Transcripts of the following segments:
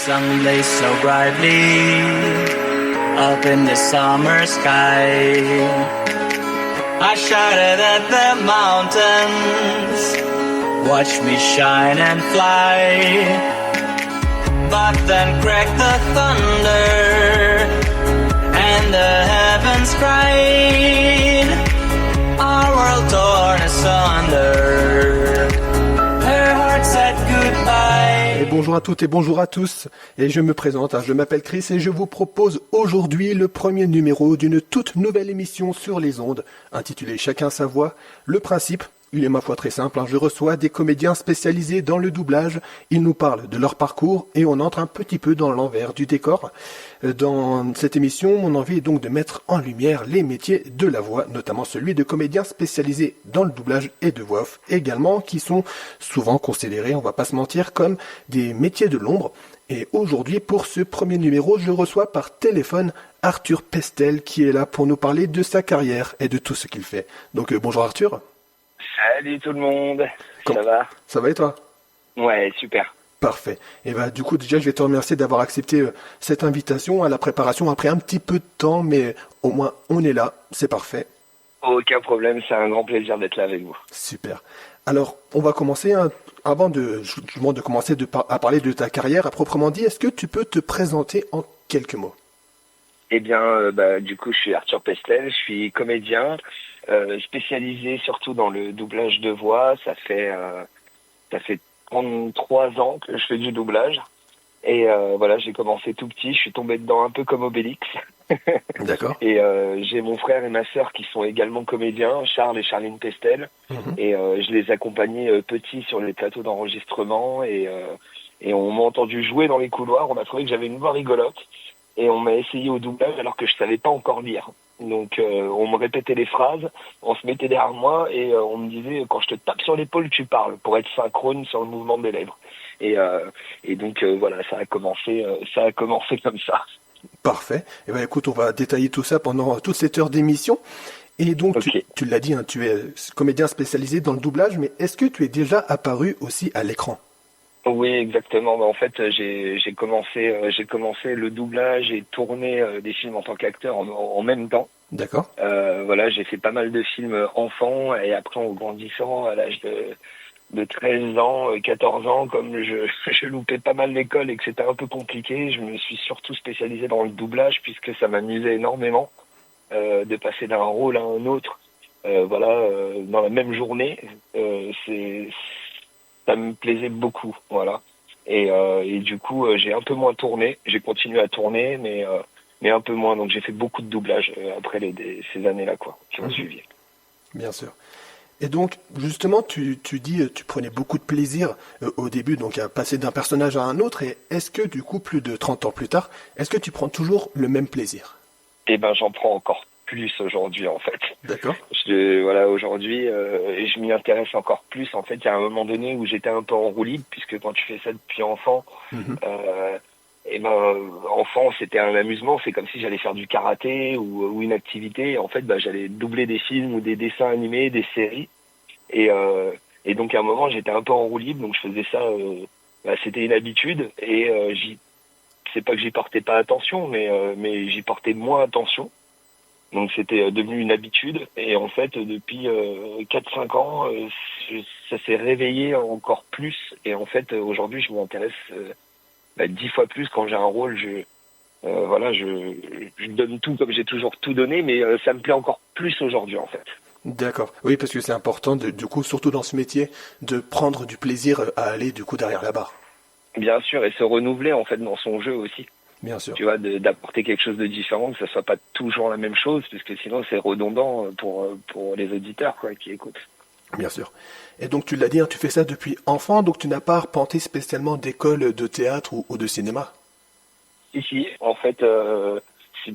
sun blazed so brightly up in the summer sky. I shouted at the mountains, watch me shine and fly. But then cracked the thunder and the heavens cried, our world torn asunder, her heart said goodbye. Et bonjour à toutes et bonjour à tous, et je me présente, je m'appelle Chris et je vous propose aujourd'hui le premier numéro d'une toute nouvelle émission sur les ondes, intitulée Chacun sa voix. Le principe, il est ma foi très simple, je reçois des comédiens spécialisés dans le doublage, ils nous parlent de leur parcours et on entre un petit peu dans l'envers du décor. Dans cette émission, mon envie est donc de mettre en lumière les métiers de la voix, notamment celui de comédiens spécialisés dans le doublage et de voix off également, qui sont souvent considérés, on va pas se mentir, comme des métiers de l'ombre. Et aujourd'hui, pour ce premier numéro, je reçois par téléphone Arthur Pestel qui est là pour nous parler de sa carrière et de tout ce qu'il fait. Donc bonjour Arthur. Salut tout le monde, ça va? Ça va et toi? Ouais, super. Parfait. Et du coup, déjà, je vais te remercier d'avoir accepté cette invitation à la préparation. Après un petit peu de temps, mais au moins, on est là. C'est parfait. Aucun problème, c'est un grand plaisir d'être là avec vous. Super. Alors, on va commencer, avant de commencer à parler de ta carrière à proprement dit, est-ce que tu peux te présenter en quelques mots? Eh bien, du coup, je suis Arthur Pestel, je suis comédien, spécialisé surtout dans le doublage de voix. Ça fait 33 ans que je fais du doublage. Et voilà, j'ai commencé tout petit, je suis tombé dedans un peu comme Obélix. D'accord. Et j'ai mon frère et ma sœur qui sont également comédiens, Charles et Charline Pestel. Et je les accompagnais petits sur les plateaux d'enregistrement. Et on m'a entendu jouer dans les couloirs, on a trouvé que j'avais une voix rigolote. Et on m'a essayé au doublage alors que je savais pas encore lire. Donc on me répétait les phrases, on se mettait derrière moi et on me disait quand je te tape sur l'épaule tu parles pour être synchrone sur le mouvement des lèvres. Et donc voilà, ça a commencé comme ça. Parfait. Et écoute, on va détailler tout ça pendant toute cette heure d'émission. Et donc Okay. tu l'as dit, tu es comédien spécialisé dans le doublage, mais est-ce que tu es déjà apparu aussi à l'écran? Oui, exactement. En fait, j'ai commencé le doublage et tourné des films en tant qu'acteur en même temps. D'accord. Voilà, j'ai fait pas mal de films enfants et après en grandissant à l'âge de 13 ans, 14 ans, comme je loupais pas mal l'école et que c'était un peu compliqué, je me suis surtout spécialisé dans le doublage puisque ça m'amusait énormément de passer d'un rôle à un autre. Dans la même journée, ça me plaisait beaucoup, voilà. Et du coup, j'ai un peu moins tourné. J'ai continué à tourner, mais un peu moins. Donc, j'ai fait beaucoup de doublage après ces années-là, qui ont suivi. Bien sûr. Et donc, justement, tu dis, tu prenais beaucoup de plaisir au début, donc à passer d'un personnage à un autre. Et est-ce que, du coup, plus de 30 ans plus tard, est-ce que tu prends toujours le même plaisir? Eh ben, j'en prends encore plus aujourd'hui, en fait. D'accord. Aujourd'hui, je m'y intéresse encore plus. En fait, il y a un moment donné où j'étais un peu en roue libre, puisque quand tu fais ça depuis enfant, enfant, c'était un amusement. C'est comme si j'allais faire du karaté ou une activité. En fait, j'allais doubler des films ou des dessins animés, des séries. Et donc, à un moment, j'étais un peu en roue libre, donc je faisais ça. C'était une habitude. Et c'est pas que j'y portais pas attention, mais j'y portais moins attention. Donc c'était devenu une habitude et en fait depuis 4-5 ans ça s'est réveillé encore plus et en fait aujourd'hui je m'intéresse 10 fois plus quand j'ai un rôle. Je donne tout comme j'ai toujours tout donné, mais ça me plaît encore plus aujourd'hui en fait. D'accord. Oui, parce que c'est important, du coup, surtout dans ce métier, de prendre du plaisir à aller du coup derrière la barre. Bien sûr, et se renouveler en fait dans son jeu aussi. Bien sûr. Tu vois, d'apporter quelque chose de différent, que ça soit pas toujours la même chose, parce que sinon c'est redondant pour les auditeurs qui écoutent. Bien sûr. Et donc tu l'as dit, tu fais ça depuis enfant, donc tu n'as pas arpenté spécialement d'école de théâtre ou de cinéma? Si, en fait,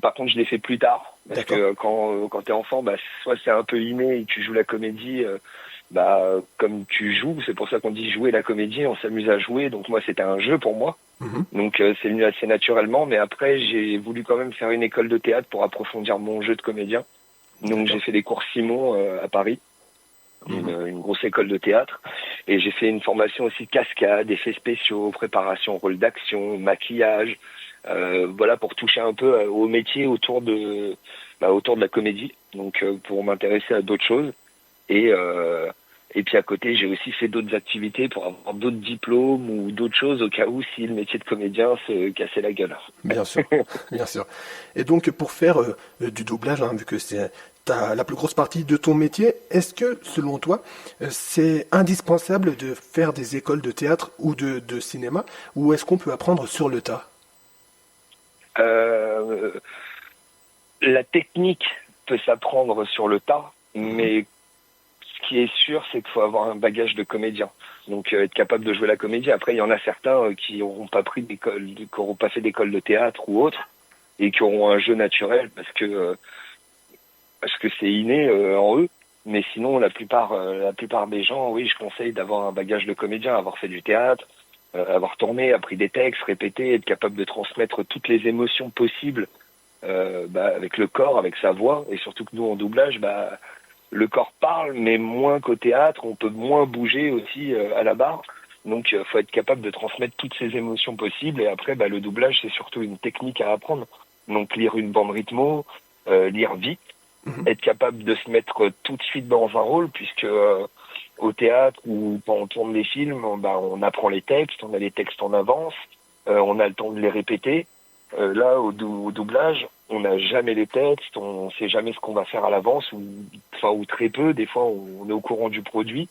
par contre je l'ai fait plus tard, parce que quand t'es enfant, soit c'est un peu inné et tu joues la comédie, comme tu joues, c'est pour ça qu'on dit jouer la comédie, on s'amuse à jouer, donc moi c'était un jeu pour moi. Donc c'est venu assez naturellement, mais après j'ai voulu quand même faire une école de théâtre pour approfondir mon jeu de comédien. Donc j'ai fait des cours Simon à Paris. une grosse école de théâtre. Et j'ai fait une formation aussi cascade, effets spéciaux, préparation, rôle d'action, maquillage, voilà, pour toucher un peu au métier autour de la comédie. Donc pour m'intéresser à d'autres choses. Et puis à côté, j'ai aussi fait d'autres activités pour avoir d'autres diplômes ou d'autres choses au cas où si le métier de comédien se cassait la gueule. Bien sûr, bien sûr. Et donc pour faire du doublage, hein, vu que c'est la plus grosse partie de ton métier, est-ce que selon toi, c'est indispensable de faire des écoles de théâtre ou de cinéma, ou est-ce qu'on peut apprendre sur le tas? La technique peut s'apprendre sur le tas, mais ce qui est sûr, c'est qu'il faut avoir un bagage de comédien. Donc être capable de jouer la comédie. Après, il y en a certains qui n'auront pas pris d'école, qui n'auront pas fait d'école de théâtre ou autre, et qui auront un jeu naturel parce que c'est inné en eux. Mais sinon, la plupart des gens, oui, je conseille d'avoir un bagage de comédien, avoir fait du théâtre, avoir tourné, appris des textes, répété, être capable de transmettre toutes les émotions possibles avec le corps, avec sa voix, et surtout que nous en doublage, le corps parle, mais moins qu'au théâtre, on peut moins bouger aussi à la barre. Donc, faut être capable de transmettre toutes ces émotions possibles. Et après, le doublage, c'est surtout une technique à apprendre. Donc, lire une bande rythmo, lire vite, être capable de se mettre tout de suite dans un rôle, puisque au théâtre ou quand on tourne des films, on apprend les textes, on a les textes en avance, on a le temps de les répéter. Là, au doublage, on n'a jamais les textes, on sait jamais ce qu'on va faire à l'avance, ou très peu. Des fois, on est au courant du produit,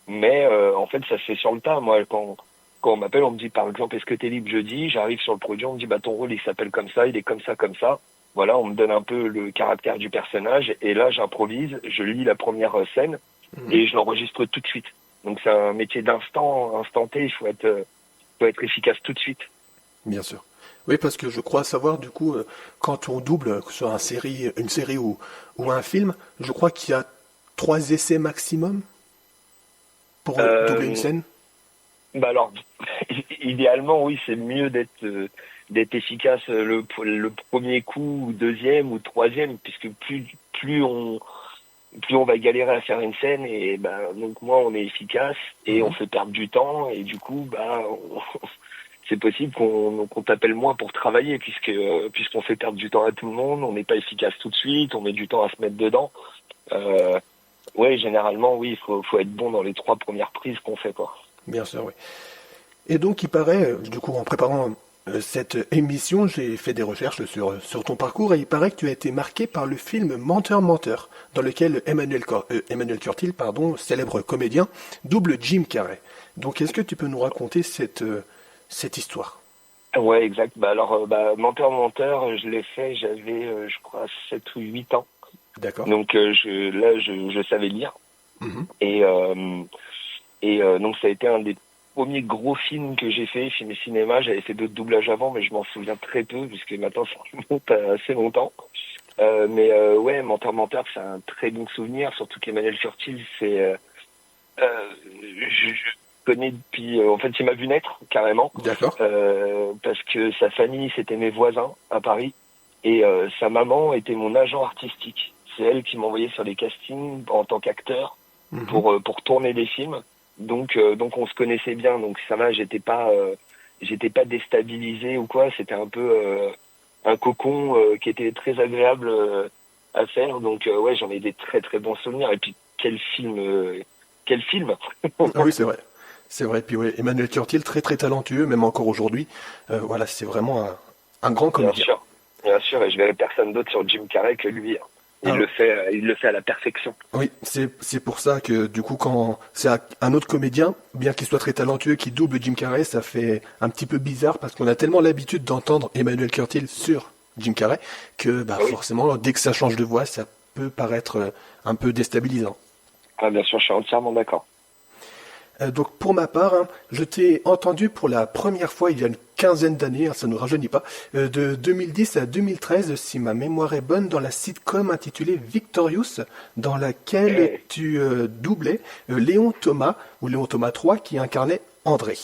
mais en fait, ça se fait sur le tas. Moi, quand on m'appelle, on me dit par exemple, est-ce que t'es libre jeudi? J'arrive sur le produit, on me dit ton rôle il s'appelle comme ça, il est comme ça, comme ça. Voilà, on me donne un peu le caractère du personnage, et là, j'improvise, je lis la première scène et je l'enregistre tout de suite. Donc c'est un métier instanté. Il faut être efficace tout de suite. Bien sûr. Oui, parce que je crois savoir, du coup, quand on double sur une série ou un film, je crois qu'il y a 3 essais maximum pour doubler une scène. Alors, idéalement, oui, c'est mieux d'être efficace le premier coup, ou deuxième ou troisième, puisque plus on va galérer à faire une scène, et donc moins on est efficace et on fait perdre du temps, et du coup, c'est possible qu'on t'appelle moins pour travailler, puisqu'on fait perdre du temps à tout le monde, on n'est pas efficace tout de suite, on met du temps à se mettre dedans. Ouais, généralement, oui, il faut être bon dans les 3 premières prises qu'on fait, quoi. Bien sûr, oui. Et donc, il paraît, du coup, en préparant cette émission, j'ai fait des recherches sur ton parcours, et il paraît que tu as été marqué par le film Menteur, dans lequel Emmanuel Curtil, célèbre comédien, double Jim Carrey. Donc, est-ce que tu peux nous raconter cette histoire? Ouais, exact. Menteur, je l'ai fait, j'avais, je crois, 7 ou 8 ans. D'accord. Donc, je savais lire. Et donc, ça a été un des premiers gros films que j'ai fait, film et cinéma. J'avais fait d'autres doublages avant, mais je m'en souviens très peu, puisque maintenant, ça remonte à assez longtemps. Ouais, Menteur, c'est un très bon souvenir, surtout qu'Emmanuel Curtil, je connais depuis... en fait, il m'a vu naître, carrément. D'accord. Parce que sa famille, c'était mes voisins à Paris. Et sa maman était mon agent artistique. C'est elle qui m'envoyait sur les castings en tant qu'acteur pour tourner des films. Donc on se connaissait bien. Donc ça va, j'étais pas déstabilisé ou quoi. C'était un peu un cocon qui était très agréable à faire. Donc ouais, j'en ai des très très bons souvenirs. Et puis quel film Ah oui, c'est vrai. C'est vrai. Puis ouais, Emmanuel Curtil, très très talentueux, même encore aujourd'hui. Voilà, c'est vraiment un grand comédien. Bien sûr, et je verrai personne d'autre sur Jim Carrey que lui. Il le fait à la perfection. Oui, c'est pour ça que du coup, quand c'est un autre comédien, bien qu'il soit très talentueux, qui double Jim Carrey, ça fait un petit peu bizarre, parce qu'on a tellement l'habitude d'entendre Emmanuel Curtil sur Jim Carrey que forcément, dès que ça change de voix, ça peut paraître un peu déstabilisant. Ah, bien sûr, je suis entièrement d'accord. Donc pour ma part, je t'ai entendu pour la première fois il y a une quinzaine d'années, ça ne rajeunit pas, de 2010 à 2013, si ma mémoire est bonne, dans la sitcom intitulée Victorious, dans laquelle tu doublais Léon Thomas, ou Léon Thomas 3, qui incarnait André.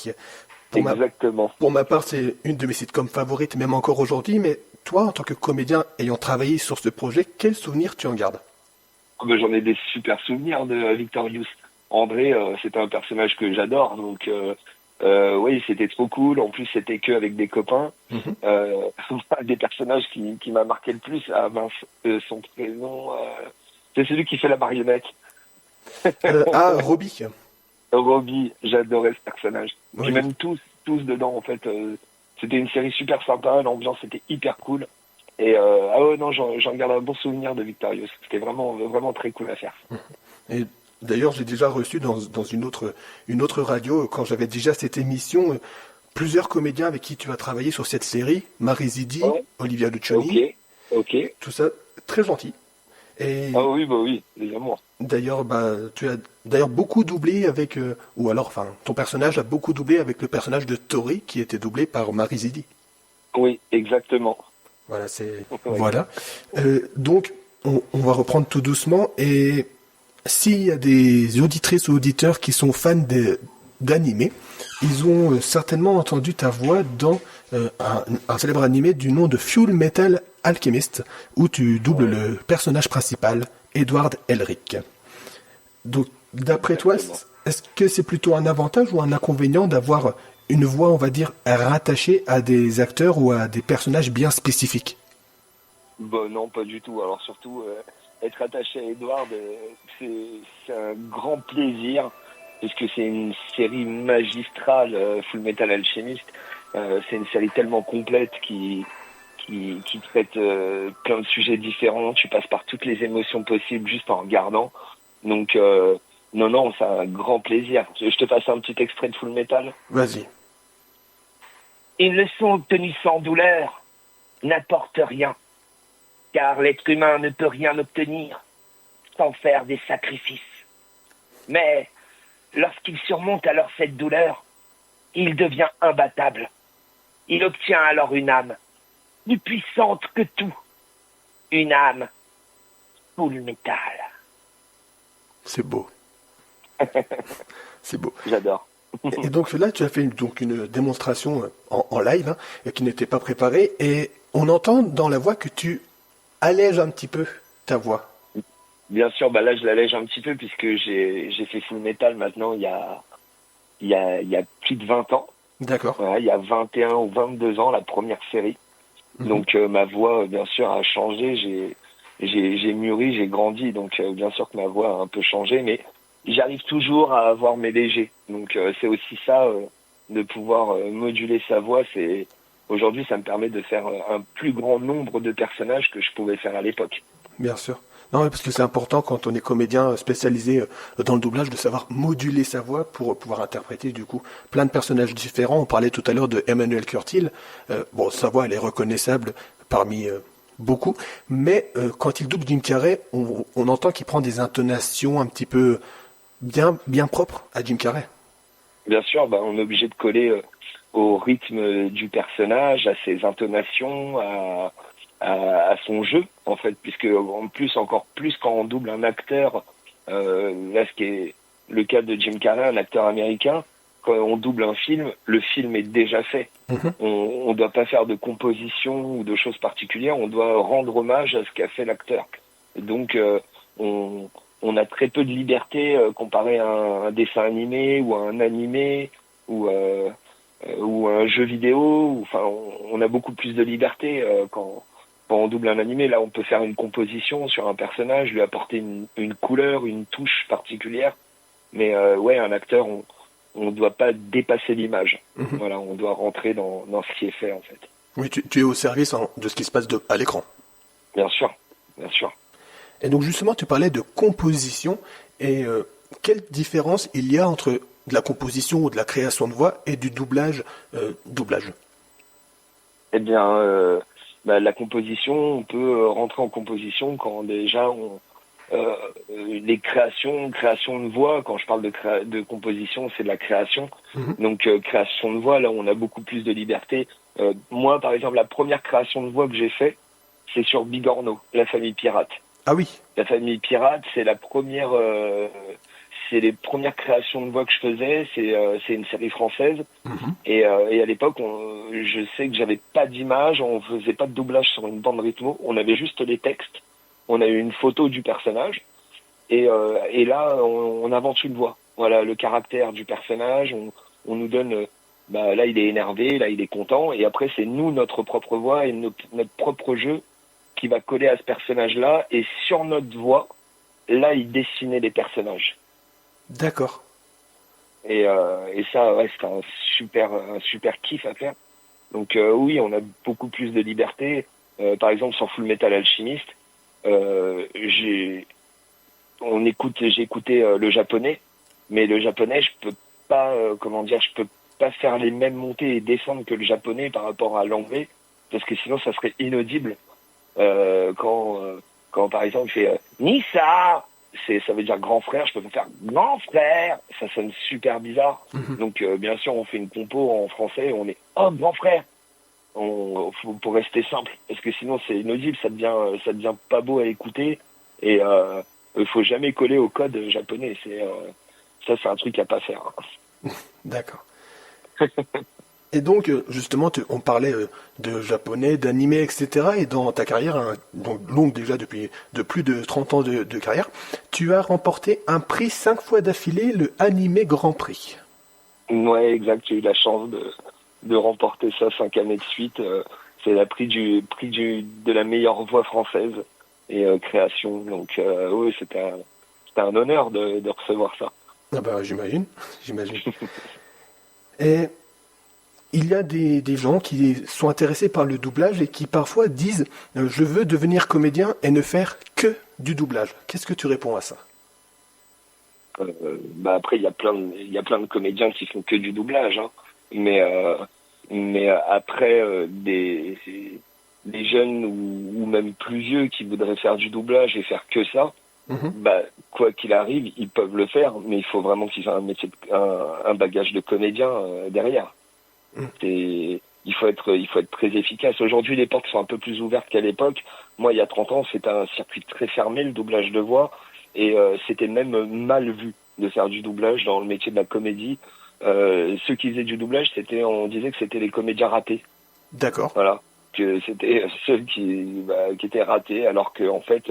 Exactement. Pour ma part, c'est une de mes sitcoms favorites, même encore aujourd'hui, mais toi, en tant que comédien ayant travaillé sur ce projet, quel souvenir tu en gardes? J'en ai des super souvenirs de Victorious. André, c'était un personnage que j'adore, donc oui, c'était trop cool. En plus, c'était que avec des copains. Des personnages qui m'a marqué le plus, son prénom, c'est celui qui fait la marionnette. Robbie. Robbie, j'adorais ce personnage. Oui. Puis même tous dedans, en fait. C'était une série super sympa, l'ambiance était hyper cool. Et non, j'en garde un bon souvenir de Victorious. C'était vraiment, vraiment très cool à faire. Et d'ailleurs, j'ai déjà reçu dans une autre radio, quand j'avais déjà cette émission, plusieurs comédiens avec qui tu as travaillé sur cette série, Marie Zidi, Olivia Lucioni, Ok. tout ça, très gentil. Et Ah oui, évidemment. d'ailleurs, tu as d'ailleurs beaucoup doublé avec, ou alors, enfin, ton personnage a beaucoup doublé avec le personnage de Tori, qui était doublé par Marie Zidi. Oui, exactement. Voilà, c'est Ouais. voilà. Donc, on va reprendre tout doucement. Et s'il y a des auditrices ou auditeurs qui sont fans d'animé, ils ont certainement entendu ta voix dans un célèbre animé du nom de Full Metal Alchemist, où tu doubles le personnage principal, Edward Elric. Donc, d'après toi, est-ce que c'est plutôt un avantage ou un inconvénient d'avoir une voix, on va dire, rattachée à des acteurs ou à des personnages bien spécifiques? Non, pas du tout. Alors surtout, être attaché à Edward, c'est un grand plaisir, puisque c'est une série magistrale, Full Metal Alchemist. C'est une série tellement complète qui traite plein de sujets différents. Tu passes par toutes les émotions possibles juste en regardant. Donc, non, c'est un grand plaisir. Je te passe un petit extrait de Full Metal. Vas-y. Une leçon obtenue sans douleur n'apporte rien, car l'être humain ne peut rien obtenir sans faire des sacrifices. Mais lorsqu'il surmonte alors cette douleur, il devient imbattable. Il obtient alors une âme plus puissante que tout, une âme full metal. C'est beau. C'est beau. J'adore. Et donc là, tu as fait une démonstration en live, et qui n'était pas préparée, et on entend dans la voix que tu allèges un petit peu ta voix. Bien sûr, là je l'allège un petit peu puisque j'ai fait Full Metal maintenant il y a plus de 20 ans. D'accord. Voilà, il y a 21 ou 22 ans la première série. Donc ma voix bien sûr a changé, j'ai mûri, j'ai grandi, donc bien sûr que ma voix a un peu changé, mais j'arrive toujours à avoir mes légers. Donc c'est aussi ça, de pouvoir moduler sa voix. Aujourd'hui, ça me permet de faire un plus grand nombre de personnages que je pouvais faire à l'époque. Bien sûr. Non, parce que c'est important quand on est comédien spécialisé dans le doublage de savoir moduler sa voix pour pouvoir interpréter du coup plein de personnages différents. On parlait tout à l'heure de Emmanuel Curtil. Sa voix elle est reconnaissable parmi beaucoup, mais quand il double Jim Carrey, on entend qu'il prend des intonations un petit peu bien propres à Jim Carrey. Bien sûr, on est obligé de coller au rythme du personnage, à ses intonations, à son jeu, en fait, puisque en plus, encore plus quand on double un acteur, là ce qui est le cas de Jim Carrey, un acteur américain, quand on double un film, le film est déjà fait. On doit pas faire de composition ou de choses particulières, on doit rendre hommage à ce qu'a fait l'acteur. Donc on a très peu de liberté comparé à un dessin animé ou à un animé ou un jeu vidéo. Enfin, on a beaucoup plus de liberté quand on double un animé. Là, on peut faire une composition sur un personnage, lui apporter une couleur, une touche particulière. Mais un acteur, on ne doit pas dépasser l'image. Voilà, on doit rentrer dans ce qui est fait, en fait. Oui, tu es au service de ce qui se passe à l'écran. Bien sûr, bien sûr. Et donc justement, tu parlais de composition, et quelle différence il y a entre de la composition ou de la création de voix et du doublage. Eh bien, la composition, on peut rentrer en composition quand déjà les créations de voix. Quand je parle de composition, c'est de la création. Donc création de voix, là, on a beaucoup plus de liberté. Moi, par exemple, la première création de voix que j'ai fait, c'est sur Bigorneau, La Famille Pirate. Ah oui. La Famille Pirate, c'est la première, c'est les premières créations de voix que je faisais. C'est une série française. Et à l'époque, je sais que j'avais pas d'image, on faisait pas de doublage sur une bande rythmo, on avait juste les textes. On a eu une photo du personnage Et là, on invente une voix. Voilà, le caractère du personnage. On nous donne, là, il est énervé, là, il est content. Et après, c'est nous, notre propre voix et notre propre jeu qui va coller à ce personnage-là. Et sur notre voix, là, il dessinait les personnages. D'accord. Et ça, ouais, c'est un super kiff à faire. Donc oui, on a beaucoup plus de liberté. Par exemple, sur Full Metal Alchemist, j'ai écouté le japonais, mais le japonais, je peux pas, je peux pas faire les mêmes montées et descentes que le japonais par rapport à l'anglais, parce que sinon ça serait inaudible. Quand par exemple, il fait Nissa, ça veut dire grand frère, je peux pas faire grand frère, ça sonne super bizarre. Donc bien sûr, on fait une compo en français, on est oh grand frère. Pour rester simple, parce que sinon c'est inaudible, ça devient pas beau à écouter, et il faut jamais coller au code japonais. Ça, c'est un truc à pas faire. D'accord. Et donc, justement, on parlait de japonais, d'animé, etc. Et dans ta carrière, donc longue déjà depuis de plus de 30 ans de carrière, tu as remporté un prix 5 fois d'affilée, le Animé Grand Prix. Ouais, exact. J'ai eu la chance de remporter ça 5 années de suite. C'est le prix de la meilleure voix française et création. Donc, oui, c'était un honneur de recevoir ça. Ah bah, j'imagine. Et il y a des gens qui sont intéressés par le doublage et qui parfois disent je veux devenir comédien et ne faire que du doublage. Qu'est-ce que tu réponds à ça? Après, il y a plein de comédiens qui font que du doublage, hein. Mais après, des jeunes ou même plus vieux qui voudraient faire du doublage et faire que ça, quoi qu'il arrive, ils peuvent le faire, mais il faut vraiment qu'ils aient un bagage de comédien derrière. Il faut être très efficace. Aujourd'hui, les portes sont un peu plus ouvertes qu'à l'époque. Moi, il y a 30 ans, c'était un circuit très fermé, le doublage de voix, et c'était même mal vu de faire du doublage dans le métier de la comédie. Ceux qui faisaient du doublage, on disait que c'était les comédiens ratés. D'accord. Voilà, que c'était ceux qui étaient ratés, alors que en fait,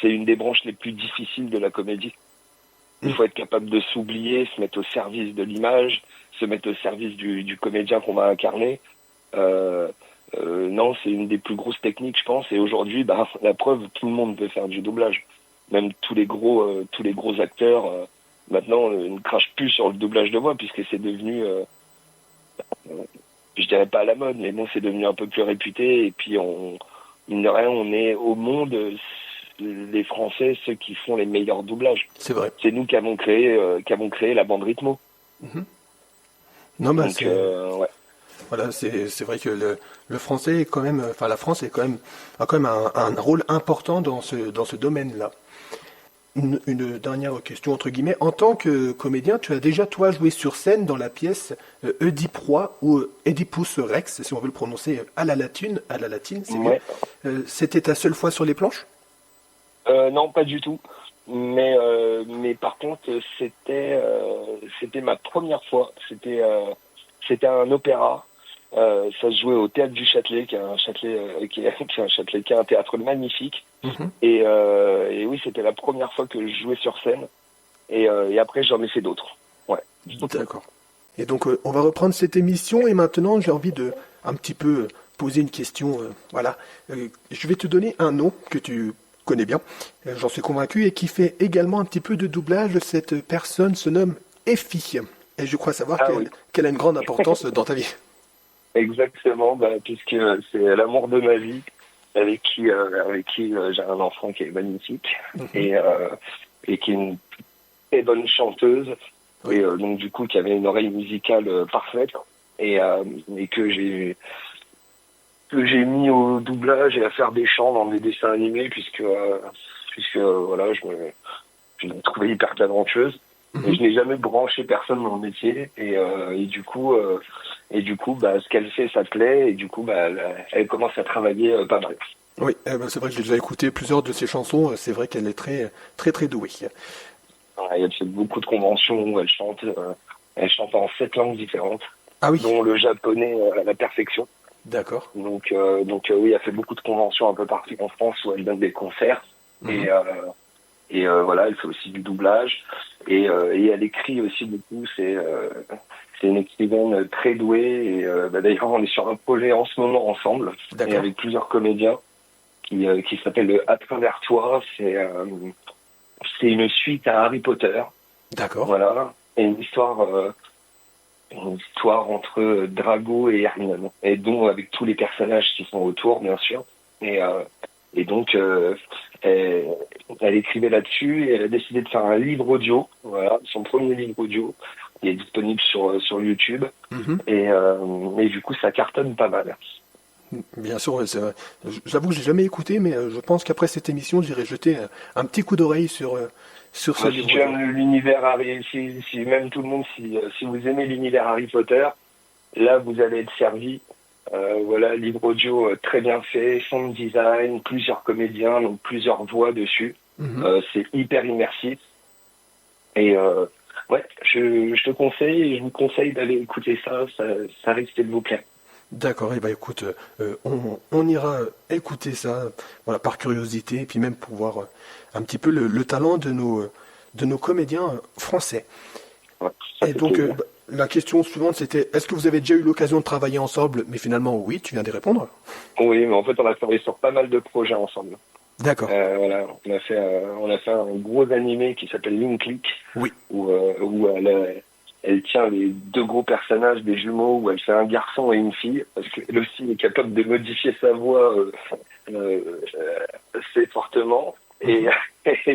c'est une des branches les plus difficiles de la comédie. Il faut être capable de s'oublier, se mettre au service de l'image, se mettre au service du comédien qu'on va incarner. Non, c'est une des plus grosses techniques, je pense. Et aujourd'hui, la preuve, tout le monde veut faire du doublage. Même tous les gros acteurs maintenant ne crachent plus sur le doublage de voix, puisque c'est devenu, je dirais pas à la mode, mais bon, c'est devenu un peu plus réputé. Et puis, mine de rien, on est au monde, les Français, ceux qui font les meilleurs doublages. C'est vrai. C'est nous qui avons créé la bande rythmo. Non, bah, donc, ouais. Voilà, c'est vrai que le français est quand même, enfin la France a quand même un rôle important dans ce domaine-là. Une dernière question entre guillemets. En tant que comédien, tu as déjà toi joué sur scène dans la pièce Oedipe Roi ou Oedipus Rex, si on veut le prononcer à la latine, c'est Ouais. mieux. C'était ta seule fois sur les planches? Non, pas du tout. Mais par contre, c'était ma première fois. C'était un opéra. Ça se jouait au Théâtre du Châtelet, qui est un théâtre magnifique. Et oui, c'était la première fois que je jouais sur scène. Et après, j'en ai fait d'autres. Ouais. D'accord. Et donc, on va reprendre cette émission. Et maintenant, j'ai envie de un petit peu poser une question. Voilà. Je vais te donner un nom que tu connais bien, j'en suis convaincu, et qui fait également un petit peu de doublage. Cette personne se nomme Effie. Et je crois savoir qu'elle a une grande importance dans ta vie. Exactement, puisque c'est l'amour de ma vie, avec qui j'ai un enfant qui est magnifique et qui est une très bonne chanteuse, et donc du coup qui avait une oreille musicale parfaite, et que j'ai mis au doublage et à faire des chants dans des dessins animés, puisque voilà, je l'ai trouvée hyper talentueuse. Et je n'ai jamais branché personne dans le métier, et du coup, ce qu'elle fait, ça plaît, et du coup, elle commence à travailler pas mal. Oui, c'est vrai que j'ai déjà écouté plusieurs de ses chansons. C'est vrai qu'elle est très, très, très douée. Elle fait beaucoup de conventions où elle chante en 7 langues différentes, dont le japonais à la perfection. D'accord. Donc oui, elle fait beaucoup de conventions un peu partout en France où elle donne des concerts, Et voilà, elle fait aussi du doublage et elle écrit aussi beaucoup. C'est une écrivaine très douée et d'ailleurs on est sur un projet en ce moment ensemble et avec plusieurs comédiens qui s'appelle le À travers toi. C'est une suite à Harry Potter. D'accord. Voilà, et une histoire entre Drago et Hermione, et donc avec tous les personnages qui sont autour, bien sûr. Et donc, elle écrivait là-dessus et elle a décidé de faire un livre audio. Voilà, son premier livre audio. Il est disponible sur YouTube. Et du coup, ça cartonne pas mal. Bien sûr, ouais, j'avoue que j'ai jamais écouté, mais je pense qu'après cette émission, j'irai jeter un petit coup d'oreille sur ce livre. Si tu aimes l'univers Harry, si même tout le monde, si vous aimez l'univers Harry Potter, là vous allez être servi. Voilà, livre audio très bien fait, sound design, plusieurs comédiens, donc plusieurs voix dessus. C'est hyper immersif. Et ouais, je te conseille, et je vous conseille d'aller écouter ça. Ça risque de vous plaire. D'accord, et bah écoute, on ira écouter ça, voilà, par curiosité, et puis même pour voir un petit peu le talent de nos comédiens français. Ouais, et donc la question suivante c'était, est-ce que vous avez déjà eu l'occasion de travailler ensemble? Mais finalement oui, tu viens d'y répondre. Oui, mais en fait on a travaillé sur pas mal de projets ensemble. D'accord. Voilà, on a fait un gros animé qui s'appelle Link Click, Oui. où elle tient les deux gros personnages des jumeaux, où elle fait un garçon et une fille, parce qu'elle aussi est capable de modifier sa voix assez fortement. Et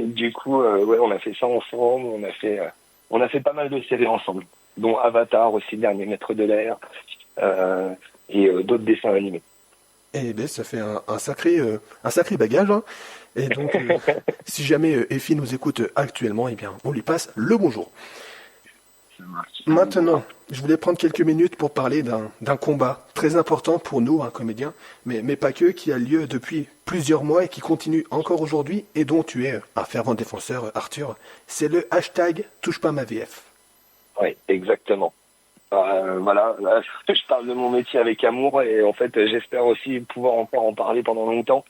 du coup, ouais, on a fait ça ensemble. On a fait pas mal de séries ensemble, dont Avatar aussi, Dernier Maître de l'air, et d'autres dessins animés. Eh bien, ça fait un sacré bagage, hein. Et donc, si jamais Effie nous écoute actuellement, eh bien, on lui passe le bonjour. Maintenant, je voulais prendre quelques minutes pour parler d'un combat très important pour nous, un comédien, mais pas que, qui a lieu depuis plusieurs mois et qui continue encore aujourd'hui et dont tu es un fervent défenseur, Arthur. C'est le hashtag Touche pas ma VF. Oui, exactement. Voilà, là, je parle de mon métier avec amour et en fait, j'espère aussi pouvoir encore en parler pendant longtemps,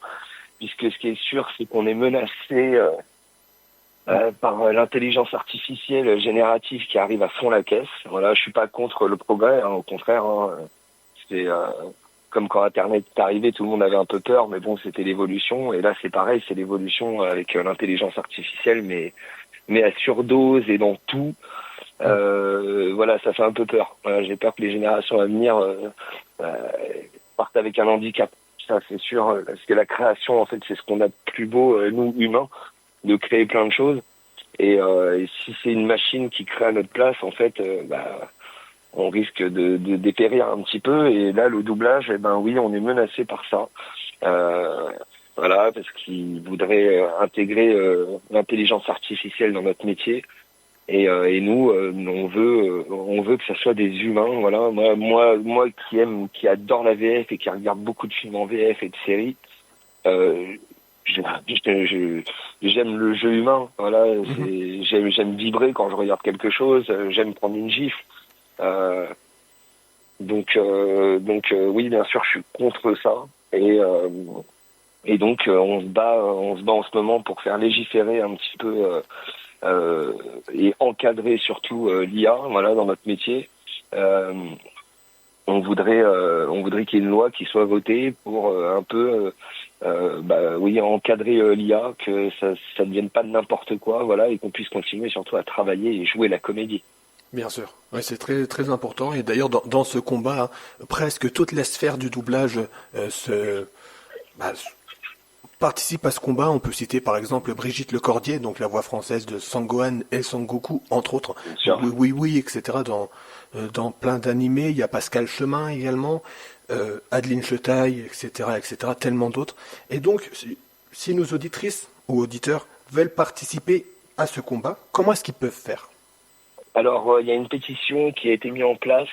puisque ce qui est sûr, c'est qu'on est menacé par l'intelligence artificielle générative qui arrive à fond la caisse. Voilà, je suis pas contre le progrès, hein, au contraire. Hein, c'est comme quand Internet est arrivé, tout le monde avait un peu peur, mais bon, c'était l'évolution. Et là, c'est pareil, c'est l'évolution avec l'intelligence artificielle, mais à surdose et dans tout. Voilà, ça fait un peu peur. Voilà, j'ai peur que les générations à venir partent avec un handicap. Ça, c'est sûr, parce que la création, en fait, c'est ce qu'on a de plus beau, nous, humains, de créer plein de choses. Et si c'est une machine qui crée à notre place, en fait, on risque de dépérir un petit peu. Et là, le doublage, eh ben oui, on est menacé par ça. Voilà, parce qu'ils voudraient intégrer l'intelligence artificielle dans notre métier. Et nous, on veut que ça soit des humains. Voilà, moi qui adore la VF et qui regarde beaucoup de films en VF et de séries, j'aime le jeu humain. Voilà, j'aime vibrer quand je regarde quelque chose. J'aime prendre une gifle. Donc oui, bien sûr, je suis contre ça. Et donc on se bat en ce moment pour faire légiférer un petit peu. Et encadrer surtout l'IA, voilà, dans notre métier. On voudrait qu'il y ait une loi qui soit votée pour un peu, oui, encadrer l'IA, que ça ne devienne pas de n'importe quoi, voilà, et qu'on puisse continuer surtout à travailler et jouer la comédie. Bien sûr, ouais, c'est très très important. Et d'ailleurs, dans ce combat, presque toute la sphère du doublage participe à ce combat. On peut citer par exemple Brigitte Lecordier, donc la voix française de Sangohan et Sangoku, entre autres. Oui, etc. Dans plein d'animés. Il y a Pascal Chemin également, Adeline Chetaille, etc. Tellement d'autres. Et donc, si nos auditrices ou auditeurs veulent participer à ce combat, comment est-ce qu'ils peuvent faire? Alors, il y a une pétition qui a été mise en place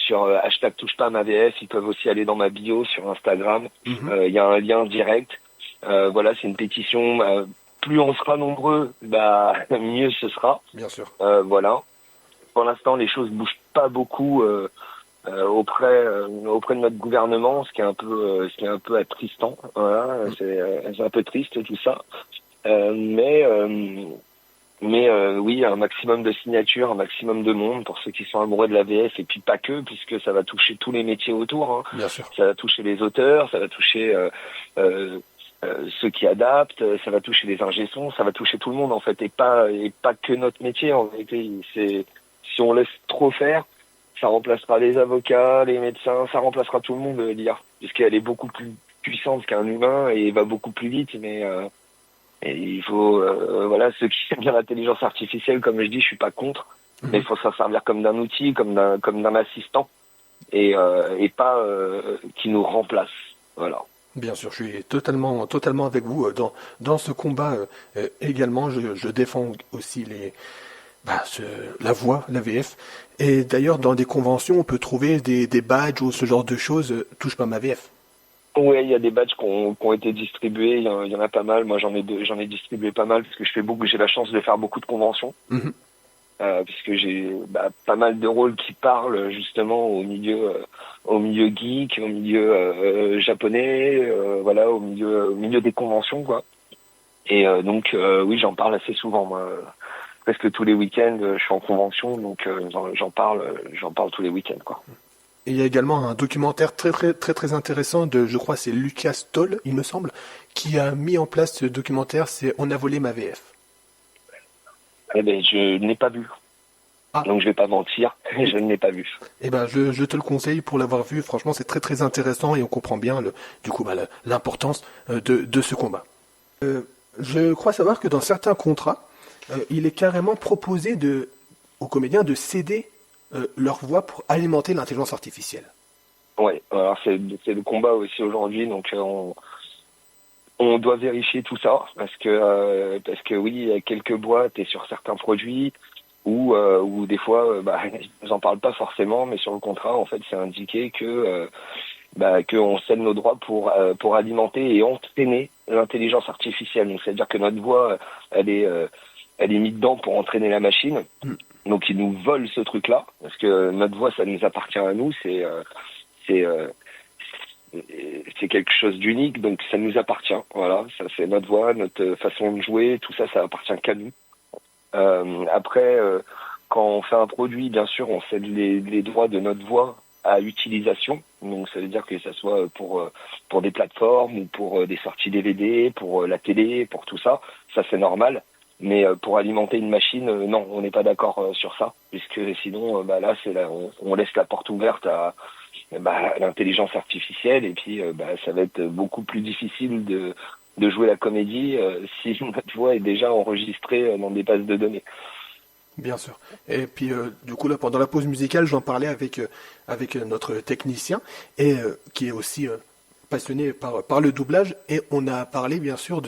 sur hashtag touche pas ma VF. Ils peuvent aussi aller dans ma bio sur Instagram. Il y a un lien direct. Voilà, c'est une pétition. Plus on sera nombreux, mieux ce sera. Bien sûr. Voilà. Pour l'instant, les choses bougent pas beaucoup auprès de notre gouvernement, ce qui est un peu attristant. Voilà, c'est un peu triste tout ça. Mais oui, un maximum de signatures, un maximum de monde pour ceux qui sont amoureux de la VF, et puis pas que, puisque ça va toucher tous les métiers autour. Hein. Bien sûr. Ça va toucher les auteurs, ça va toucher ceux qui adaptent, ça va toucher les ingé sons, ça va toucher tout le monde en fait, et pas que notre métier en vérité. C'est si on laisse trop faire, ça remplacera les avocats, les médecins, ça remplacera tout le monde, l'IA, puisqu'elle est beaucoup plus puissante qu'un humain et va beaucoup plus vite, mais et il faut, voilà, ceux qui aiment bien l'intelligence artificielle, comme je dis, je suis pas contre, mais il faut s'en servir comme d'un outil, comme d'un assistant, et pas qui nous remplace. Voilà. Bien sûr, je suis totalement avec vous dans ce combat également. Je défends aussi la voix, la VF. Et d'ailleurs, dans des conventions, on peut trouver des badges ou ce genre de choses. Touche pas ma VF. Ouais, il y a des badges qui ont été distribués. Il y en a pas mal. Moi, j'en ai distribué pas mal parce que j'ai la chance de faire beaucoup de conventions. Mhm. Puisque j'ai pas mal de rôles qui parlent justement au milieu geek, au milieu japonais, voilà, au milieu des conventions, quoi. Et donc oui, j'en parle assez souvent, moi. Presque tous les week-ends, je suis en convention, donc j'en parle tous les week-ends, quoi. Et il y a également un documentaire très intéressant je crois c'est Lucas Stoll, il me semble, qui a mis en place ce documentaire, c'est On a volé ma VF. Eh ben, je n'ai pas vu. Ah. Donc je vais pas mentir, je ne l'ai pas vu. Eh ben, je te le conseille pour l'avoir vu. Franchement, c'est très intéressant et on comprend bien l'importance de ce combat. Je crois savoir que dans certains contrats, il est carrément proposé aux comédiens de céder leur voix pour alimenter l'intelligence artificielle. Ouais, alors c'est le combat aussi aujourd'hui, donc on doit vérifier tout ça parce que oui, il y a quelques boîtes et sur certains produits où des fois ils nous en parlent pas forcément, mais sur le contrat en fait c'est indiqué que on cède nos droits pour alimenter et entraîner l'intelligence artificielle. Donc c'est à dire que notre voix elle est mise dedans pour entraîner la machine. Donc ils nous volent ce truc-là parce que notre voix ça nous appartient à nous, c'est quelque chose d'unique, donc ça nous appartient. Voilà, ça c'est notre voix, notre façon de jouer, tout ça, ça appartient qu'à nous. Après, quand on fait un produit, bien sûr, on cède les droits de notre voix à utilisation. Donc ça veut dire que ça soit pour des plateformes ou pour des sorties DVD, pour la télé, pour tout ça, ça c'est normal. Mais pour alimenter une machine, non, on n'est pas d'accord sur ça, puisque sinon, là, on laisse la porte ouverte à l'intelligence artificielle, et puis ça va être beaucoup plus difficile de jouer la comédie si notre voix est déjà enregistrée dans des bases de données. Bien sûr. Et puis du coup là pendant la pause musicale, j'en parlais avec notre technicien et qui est aussi passionné par le doublage, et on a parlé bien sûr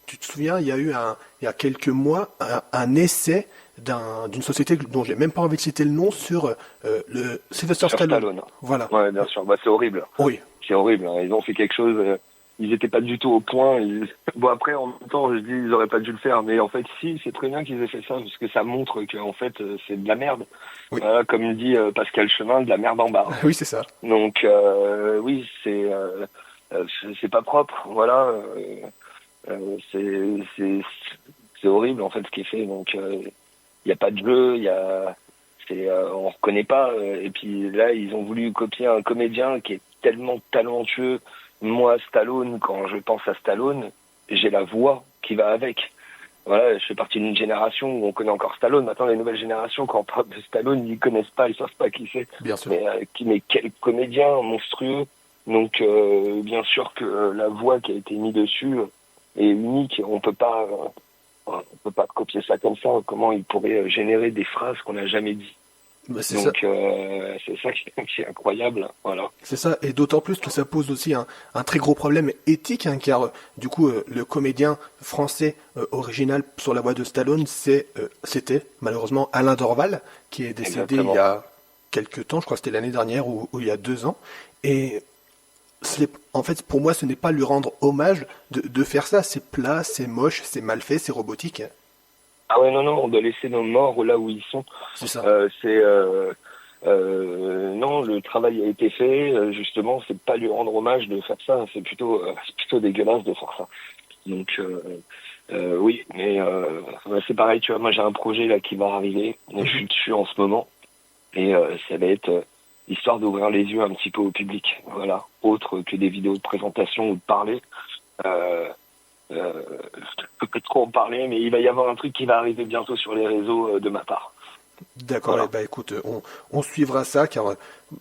tu te souviens, il y a eu il y a quelques mois un essai d'une société dont j'ai même pas envie de citer le nom sur le Sylvester Stallone. Voilà. Ouais, bien sûr. C'est horrible. Oui. C'est horrible. Hein. Ils ont fait quelque chose. Ils étaient pas du tout au point. Bon après, en même temps, je dis ils auraient pas dû le faire, mais en fait, si, c'est très bien qu'ils aient fait ça parce que ça montre que en fait, c'est de la merde. Oui. Voilà, comme dit Pascal Chemin, de la merde en bas. Oui, c'est ça. Donc oui, c'est pas propre. Voilà. C'est horrible en fait ce qui est fait. Donc il y a pas de jeu, on reconnaît pas. Et puis là, ils ont voulu copier un comédien qui est tellement talentueux. Moi, Stallone, quand je pense à Stallone, j'ai la voix qui va avec. Voilà, je fais partie d'une génération où on connaît encore Stallone. Maintenant, les nouvelles générations, quand on parle de Stallone, ils connaissent pas, ils savent pas qui c'est. Bien sûr. Mais quel comédien monstrueux. Donc bien sûr que la voix qui a été mise dessus est unique. On peut pas copier ça comme ça. Comment il pourrait générer des phrases qu'on n'a jamais dit. C'est donc c'est ça qui est incroyable. Voilà. C'est ça, et d'autant plus que ça pose aussi un très gros problème éthique, hein, car du coup le comédien français original sur la voix de Stallone, c'était malheureusement Alain Dorval, qui est décédé Exactement. il y a quelques temps, je crois que c'était l'année dernière ou il y a 2 ans, et en fait pour moi ce n'est pas lui rendre hommage de faire ça, c'est plat, c'est moche, c'est mal fait, c'est robotique. Ah ouais, non, on doit laisser nos morts là où ils sont. C'est ça. Non, le travail a été fait. Justement, c'est pas lui rendre hommage de faire ça. C'est plutôt dégueulasse de faire ça. Donc, Oui, mais ouais, c'est pareil, tu vois, moi j'ai un projet là qui va arriver, et je suis dessus en ce moment, et ça va être histoire d'ouvrir les yeux un petit peu au public, voilà, autre que des vidéos de présentation ou de parler. Euh, je peux pas trop en parler, mais il va y avoir un truc qui va arriver bientôt sur les réseaux de ma part. D'accord, eh Voilà. ben, écoute, on suivra ça car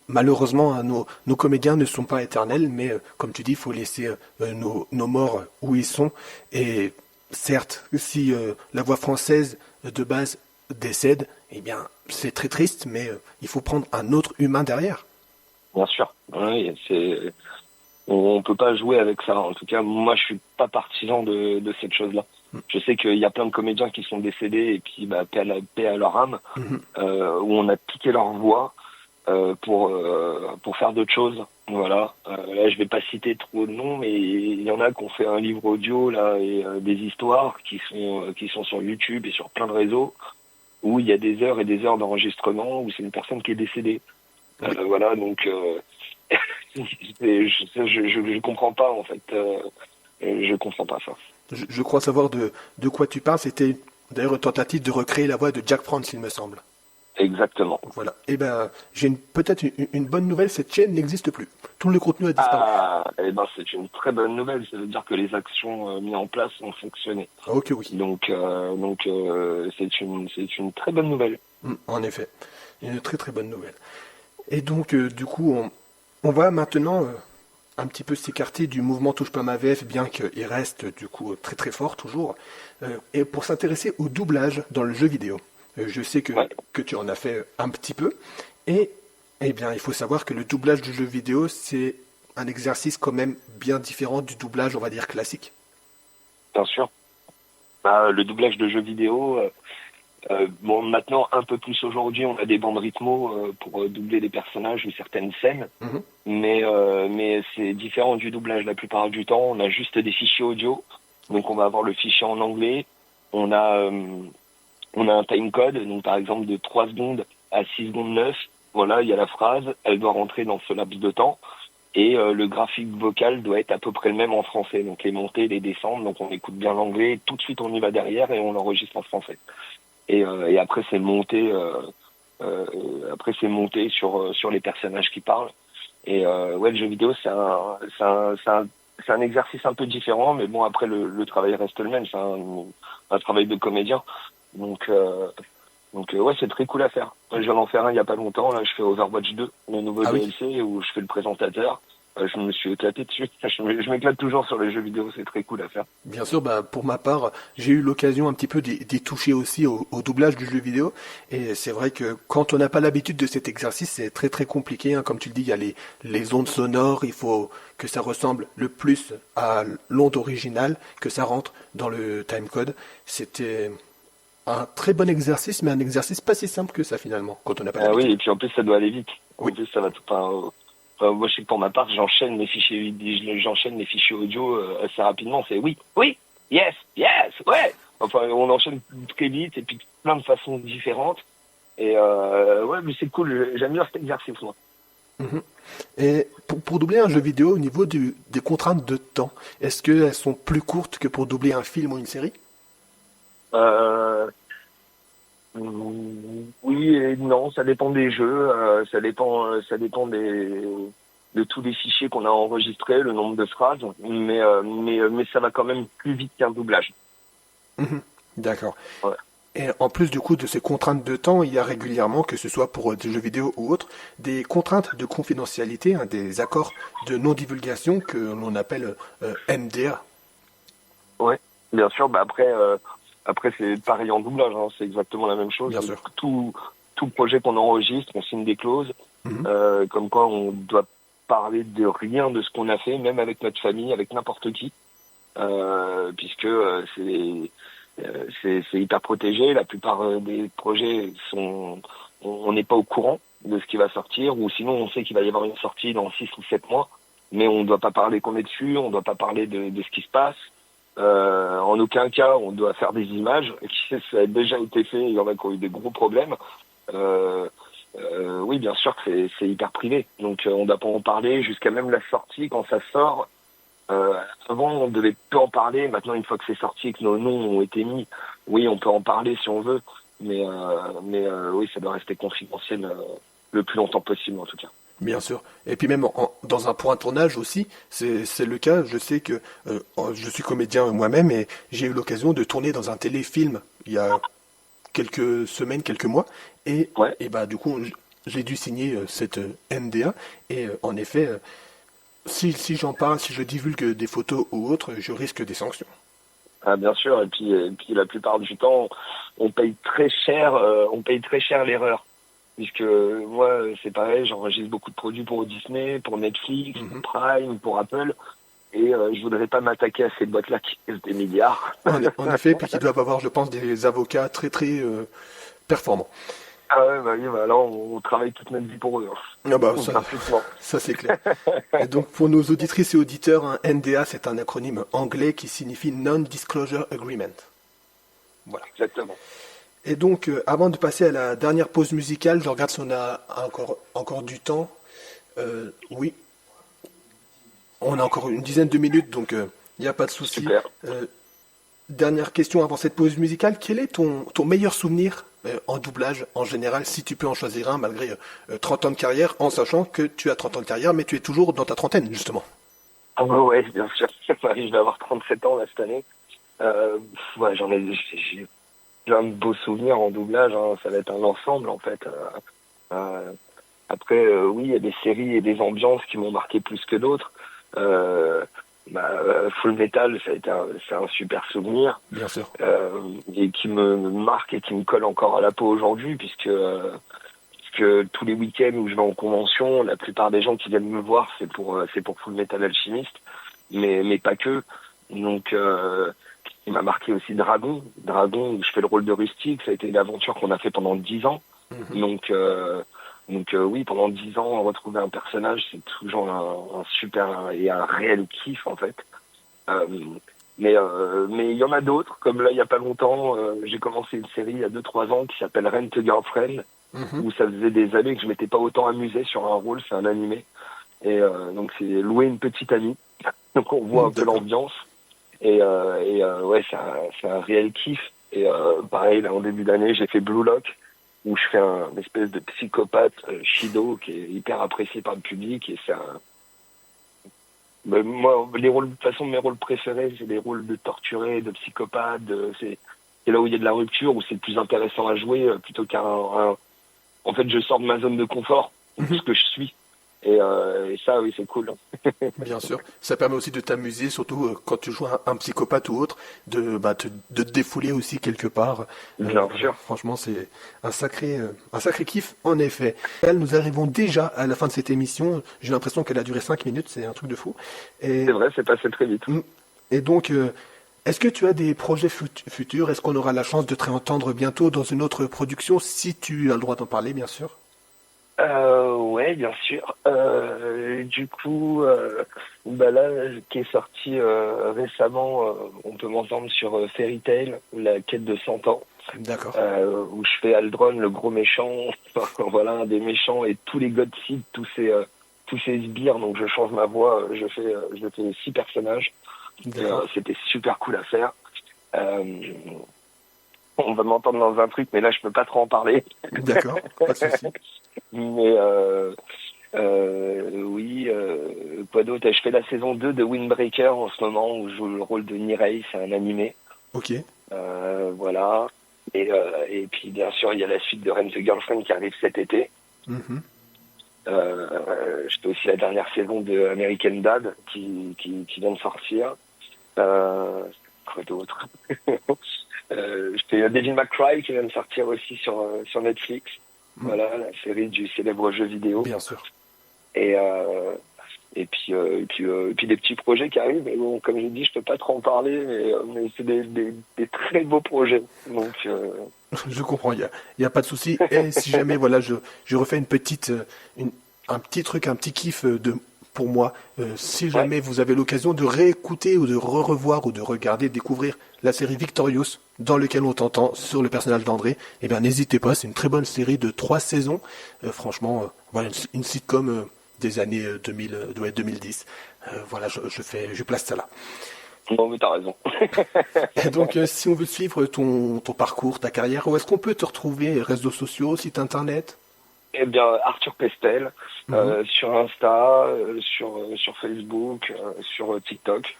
malheureusement hein, nos comédiens ne sont pas éternels, mais comme tu dis, il faut laisser nos morts où ils sont. Et certes, si la voix française de base décède, eh bien c'est très triste, mais il faut prendre un autre humain derrière. Bien sûr. Oui, on peut pas jouer avec ça. En tout cas, moi, je suis pas partisan de cette chose-là. Je sais qu'il y a plein de comédiens qui sont décédés et puis bah, paix à leur âme, Mhm. où on a piqué leur voix pour faire d'autres choses. Voilà. Là, je vais pas citer trop de noms, mais il y en a qui ont fait un livre audio là et des histoires qui sont sur YouTube et sur plein de réseaux où il y a des heures et des heures d'enregistrement où c'est une personne qui est décédée. Oui. Voilà, donc je comprends pas en fait. Je comprends pas ça. Je crois savoir de quoi tu parles. C'était d'ailleurs une tentative de recréer la voix de Jack France, il me semble. Exactement. Voilà. Eh ben, j'ai peut-être une bonne nouvelle, cette chaîne n'existe plus. Tout le contenu a disparu. Ah, eh ben c'est une très bonne nouvelle. Ça veut dire que les actions mises en place ont fonctionné. Ah, ok, oui. Donc c'est une très bonne nouvelle. En effet. Une très très bonne nouvelle. Et donc, du coup, on va maintenant un petit peu s'écarter du mouvement Touche pas ma VF, bien qu'il reste du coup très très fort toujours, et pour s'intéresser au doublage dans le jeu vidéo. Je sais Ouais. que tu en as fait un petit peu, et eh bien, il faut savoir que le doublage du jeu vidéo, c'est un exercice quand même bien différent du doublage, on va dire, classique. Bien sûr. Bah, le doublage de jeux vidéo. Bon, maintenant, un peu plus aujourd'hui, on a des bandes rythmo pour doubler des personnages ou certaines scènes, Mhm. mais c'est différent du doublage. La plupart du temps, on a juste des fichiers audio, donc on va avoir le fichier en anglais. On a on a un timecode, donc par exemple de 3 secondes à 6 secondes 9. Voilà, il y a la phrase, elle doit rentrer dans ce laps de temps. Et le graphique vocal doit être à peu près le même en français, donc les montées, les descentes, donc on écoute bien l'anglais, tout de suite on y va derrière et on l'enregistre en français. Et après c'est monté sur les personnages qui parlent. Et ouais, le jeu vidéo c'est un exercice un peu différent, mais bon après le travail reste le même, c'est un travail de comédien. Donc ouais, c'est très cool à faire. Je viens d'en faire un il y a pas longtemps, là je fais Overwatch 2, le nouveau Ah oui. DLC où je fais le présentateur. Je me suis éclaté dessus. Je m'éclate toujours sur les jeux vidéo, c'est très cool à faire. Bien sûr, bah, pour ma part, j'ai eu l'occasion un petit peu d'y toucher aussi au doublage du jeu vidéo. Et c'est vrai que quand on n'a pas l'habitude de cet exercice, c'est très très compliqué, hein. Comme tu le dis, il y a les ondes sonores, il faut que ça ressemble le plus à l'onde originale, que ça rentre dans le timecode. C'était un très bon exercice, mais un exercice pas si simple que ça finalement, quand on n'a pas Ah oui, l'habitude. et puis en plus ça doit aller vite. En Oui. plus ça va tout. Moi je sais que pour ma part, j'enchaîne les fichiers audio assez rapidement. C'est oui, oui, yes, yes, ouais. Enfin, on enchaîne très vite et puis plein de façons différentes. Et ouais, mais c'est cool. J'aime bien cet exercice moi. Mhm. Et pour doubler un jeu vidéo au niveau des contraintes de temps, est-ce qu'elles sont plus courtes que pour doubler un film ou une série? Euh, oui et non, ça dépend des jeux, ça dépend de tous les fichiers qu'on a enregistrés, le nombre de phrases, mais ça va quand même plus vite qu'un doublage. Mhm. D'accord. Ouais. Et en plus du coup de ces contraintes de temps, il y a régulièrement, que ce soit pour des jeux vidéo ou autres, des contraintes de confidentialité, hein, des accords de non-divulgation que l'on appelle NDA. Ouais, bien sûr. Bah après c'est pareil en doublage, hein, c'est exactement la même chose. Bien sûr. Tout projet qu'on enregistre, on signe des clauses, Mhm. comme quoi on doit parler de rien de ce qu'on a fait, même avec notre famille, avec n'importe qui, puisque c'est hyper protégé. La plupart des projets on n'est pas au courant de ce qui va sortir, ou sinon on sait qu'il va y avoir une sortie dans 6 ou 7 mois, mais on ne doit pas parler qu'on est dessus, on ne doit pas parler de ce qui se passe. En aucun cas on doit faire des images. Ça a déjà été fait, il y en a qui ont eu des gros problèmes. Oui, bien sûr que c'est hyper privé, donc on ne doit pas en parler jusqu'à même la sortie quand ça sort. Avant, on devait peu en parler. Maintenant, une fois que c'est sorti et que nos noms ont été mis, oui, on peut en parler si on veut. Mais oui, ça doit rester confidentiel le plus longtemps possible, en tout cas. Bien sûr. Et puis même dans un point de tournage aussi, c'est le cas. Je sais que je suis comédien moi-même et j'ai eu l'occasion de tourner dans un téléfilm il y a quelques semaines, quelques mois. Ouais. Et bah du coup, j'ai dû signer cette NDA. Et en effet, si j'en parle, si je divulgue des photos ou autres, je risque des sanctions. Ah, bien sûr. Et puis la plupart du temps, on paye très cher. On paye très cher l'erreur. Puisque moi, c'est pareil, j'enregistre beaucoup de produits pour Disney, pour Netflix, pour Prime, pour Apple, et je voudrais pas m'attaquer à ces boîtes-là qui pèsent des milliards. En effet, puis qui doivent avoir, je pense, des avocats très très performants. Ah ouais, bah oui, bah là, on travaille toute notre vie pour eux. Ah bah, Gratuitement. ça c'est clair. Et donc pour nos auditrices et auditeurs, un NDA c'est un acronyme anglais qui signifie Non-Disclosure Agreement. Voilà. Exactement. Et donc avant de passer à la dernière pause musicale, je regarde si on a encore du temps. Oui, on a encore une dizaine de minutes, donc il n'y a pas de souci. Super. Dernière question avant cette pause musicale, quel est ton meilleur souvenir en doublage en général, si tu peux en choisir un malgré 30 ans de carrière, en sachant que tu as 30 ans de carrière, mais tu es toujours dans ta trentaine, justement. Ah ouais, bien sûr. Je vais avoir 37 ans là cette année. Ouais, j'ai plein de beaux souvenirs en doublage. Hein. Ça va être un ensemble en fait. Après, oui, il y a des séries et des ambiances qui m'ont marqué plus que d'autres. Full Metal, c'est un super souvenir. Bien sûr. Et qui me marque et qui me colle encore à la peau aujourd'hui, puisque tous les week-ends où je vais en convention, la plupart des gens qui viennent me voir, c'est pour Full Metal Alchemist, mais pas que. Donc, il m'a marqué aussi Dragon, où je fais le rôle de Rustique. Ça a été une aventure qu'on a fait pendant 10 ans. Donc oui, pendant 10 ans, retrouver un personnage, c'est toujours un super et un réel kiff en fait. Mais il y en a d'autres, comme là il y a pas longtemps, j'ai commencé une série il y a 2-3 ans qui s'appelle Rent a Girlfriend, où ça faisait des années que je m'étais pas autant amusé sur un rôle, c'est un animé. Et donc c'est louer une petite amie, donc on voit un peu l'ambiance. Et ouais, c'est un réel kiff. Et pareil, là en début d'année, j'ai fait Blue Lock, où je fais une espèce de psychopathe Shido qui est hyper apprécié par le public. Et c'est moi, de toute façon, mes rôles préférés, c'est les rôles de torturé, de psychopathe. C'est là où il y a de la rupture, où c'est le plus intéressant à jouer, plutôt en fait, je sors de ma zone de confort, ce que je suis. Et ça, oui, c'est cool. Bien sûr. Ça permet aussi de t'amuser, surtout quand tu joues un psychopathe ou autre, de te défouler aussi quelque part. Bien sûr. Franchement, c'est un sacré kiff, en effet. Nous arrivons déjà à la fin de cette émission. J'ai l'impression qu'elle a duré 5 minutes, c'est un truc de fou. C'est vrai, c'est passé très vite. Et donc, est-ce que tu as des projets futurs? Est-ce qu'on aura la chance de te réentendre bientôt dans une autre production, si tu as le droit d'en parler, bien sûr? Ouais, bien sûr. Du coup, là, qui est sorti récemment, on peut m'entendre sur Fairy Tail, la quête de 100 ans. D'accord. Où je fais Aldron, le gros méchant, voilà, un des méchants, et tous les Godseed, tous ces sbires, donc je change ma voix, je fais 6 personnages. C'était super cool à faire. On va m'entendre dans un truc, mais là je peux pas trop en parler. D'accord, pas de souci. Mais oui, quoi d'autre? Je fais la saison 2 de Windbreaker en ce moment, où je joue le rôle de Nirei, c'est un animé. Ok. Voilà. Et puis bien sûr, il y a la suite de Rent the Girlfriend qui arrive cet été. Je fais aussi la dernière saison de American Dad qui vient de sortir. Quoi d'autre? Je fais Devil May Cry qui vient de sortir aussi sur Netflix. Voilà, la série du célèbre jeu vidéo. Bien sûr. Et puis des petits projets qui arrivent. Mais bon, comme je dis, je peux pas trop en parler, mais c'est des très beaux projets. Donc je comprends, il y a pas de souci. Et si jamais voilà, je refais un petit truc, un petit kiff pour moi, si jamais vous avez l'occasion de réécouter ou de revoir ou de regarder, découvrir la série Victorious, dans lequel on t'entend sur le personnage d'André, n'hésitez pas, c'est une très bonne série de 3 saisons. Franchement, voilà, une sitcom des années 2010. Voilà, je place ça là. Non, mais t'as raison. Et donc, si on veut suivre ton parcours, ta carrière, où est-ce qu'on peut te retrouver? Réseaux sociaux, site internet? Eh bien, Arthur Pestel, sur Insta, sur Facebook, sur TikTok.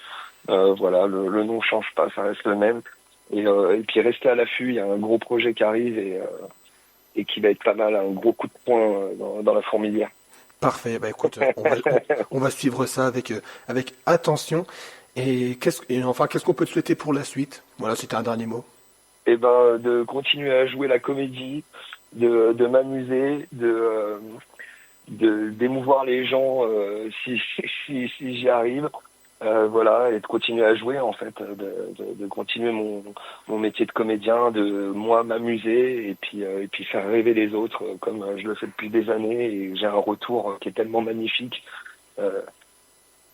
Voilà, le nom change pas, ça reste le même. Et puis restez à l'affût, il y a un gros projet qui arrive et qui va être pas mal, un gros coup de poing dans la fourmilière. Parfait, bah écoute, on va suivre ça avec attention. Et qu'est-ce qu'on peut te souhaiter pour la suite? Voilà, c'était un dernier mot. Eh ben, de continuer à jouer la comédie, de m'amuser, d'émouvoir les gens si j'y arrive. Voilà, et de continuer à jouer, en fait, de continuer mon métier de comédien, de moi m'amuser et puis faire rêver les autres comme je le fais depuis des années, et j'ai un retour qui est tellement magnifique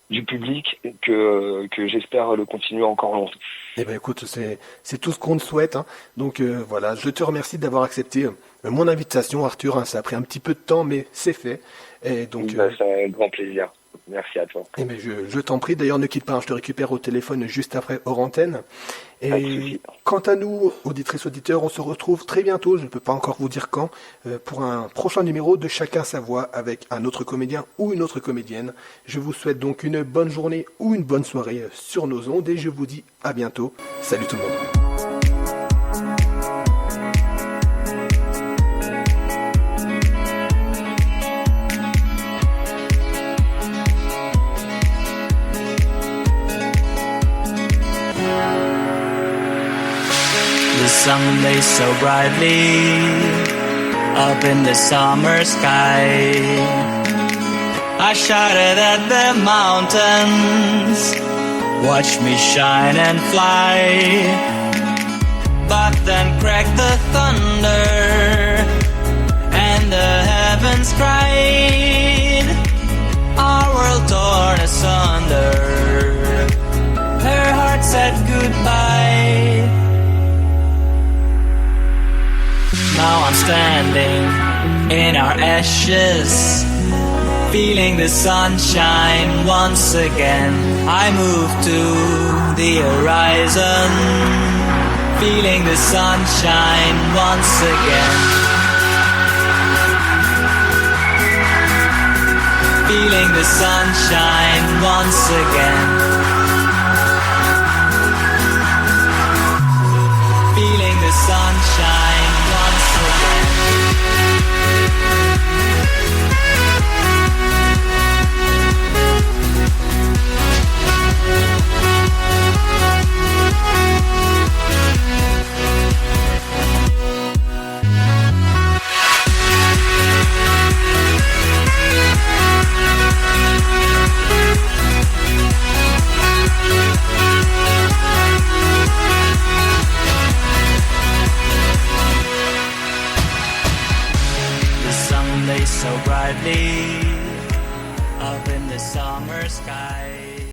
du public que j'espère le continuer encore longtemps. Eh ben écoute, c'est tout ce qu'on te souhaite, hein. Donc voilà, je te remercie d'avoir accepté mon invitation, Arthur, hein. Ça a pris un petit peu de temps, mais c'est fait. Et donc c'est un grand plaisir. Merci à toi. Eh ben je t'en prie. D'ailleurs, ne quitte pas, hein, je te récupère au téléphone juste après hors antenne. Et quant à nous, auditrices, auditeurs, on se retrouve très bientôt, je ne peux pas encore vous dire quand, pour un prochain numéro de Chacun sa voix avec un autre comédien ou une autre comédienne. Je vous souhaite donc une bonne journée ou une bonne soirée sur nos ondes et je vous dis à bientôt. Salut tout le monde. The sun lays so brightly up in the summer sky. I shouted at the mountains, watch me shine and fly. But then cracked the thunder and the heavens cried. Our world torn asunder, her heart said goodbye. Now I'm standing in our ashes, feeling the sunshine once again. I move to the horizon, feeling the sunshine once again. Feeling the sunshine once again. Feeling the sunshine once again. So brightly up in the summer sky.